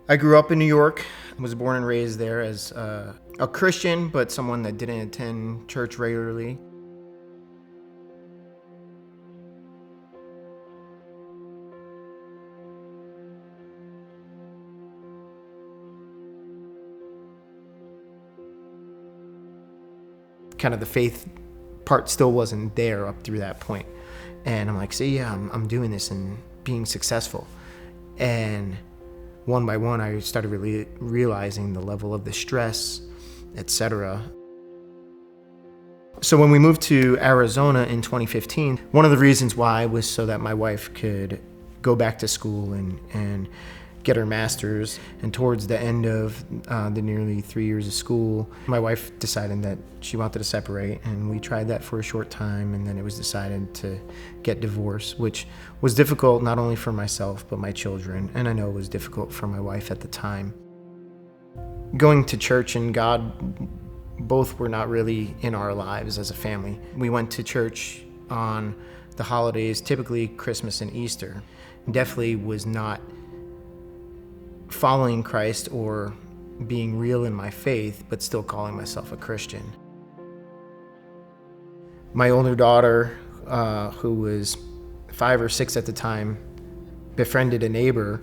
I grew up in New York, was born and raised there as a Christian, but someone that didn't attend church regularly. Kind of the faith part still wasn't there up through that point. And I'm like, see, yeah, I'm doing this and being successful. And one by one, I started really realizing the level of the stress, etc. So when we moved to Arizona in 2015, one of the reasons why was so that my wife could go back to school and get her master's. And towards the end of the nearly 3 years of school, my wife decided that she wanted to separate, and we tried that for a short time, and then it was decided to get divorced, which was difficult not only for myself but my children, and I know it was difficult for my wife at the time. Going to church and God both were not really in our lives as a family. We went to church on the holidays, typically Christmas and Easter. Definitely was not following Christ or being real in my faith, but still calling myself a Christian. My older daughter, who was 5 or 6 at the time, befriended a neighbor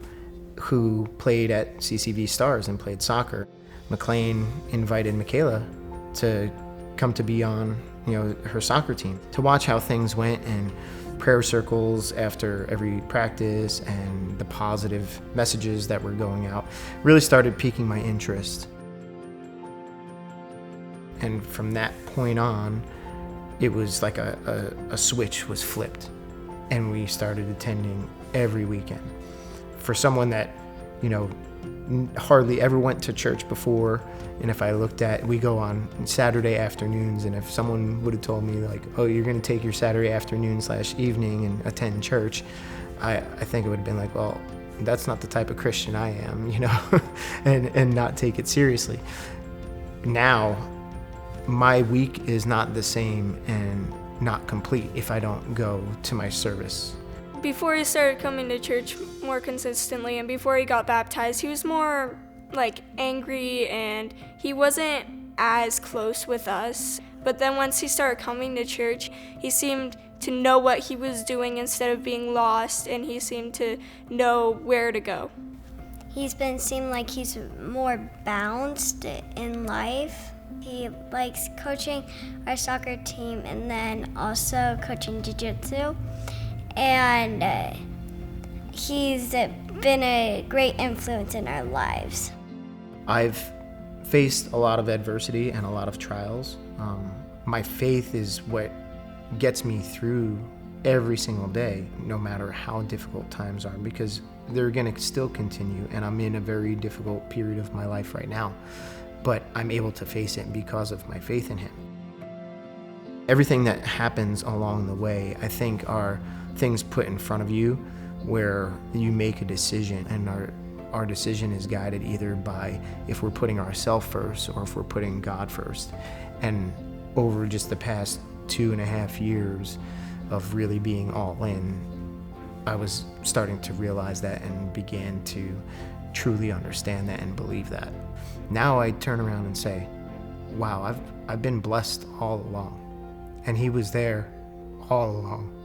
who played at CCV Stars and played soccer. McLean invited Michaela to come to be on, her soccer team, to watch how things went and prayer circles after every practice and the positive messages that were going out really started piquing my interest. And from that point on, it was like a switch was flipped, and we started attending every weekend. For someone that, hardly ever went to church before, and if I looked at, we go on Saturday afternoons, and if someone would have told me like, oh, you're going to take your Saturday afternoon/evening and attend church, I think it would have been like, well, that's not the type of Christian I am, and not take it seriously. Now, my week is not the same and not complete if I don't go to my service. Before he started coming to church more consistently and before he got baptized, he was more angry and he wasn't as close with us. But then once he started coming to church, he seemed to know what he was doing instead of being lost, and he seemed to know where to go. Seemed like he's more balanced in life. He likes coaching our soccer team and then also coaching jiu-jitsu. And he's been a great influence in our lives. I've faced a lot of adversity and a lot of trials. My faith is what gets me through every single day, no matter how difficult times are, because they're going to still continue, and I'm in a very difficult period of my life right now. But I'm able to face it because of my faith in Him. Everything that happens along the way, I think, are things put in front of you where you make a decision, and our decision is guided either by if we're putting ourselves first or if we're putting God first. And over just the past 2.5 years of really being all in, I was starting to realize that and began to truly understand that and believe that. Now I turn around and say, wow, I've been blessed all along, and He was there all along.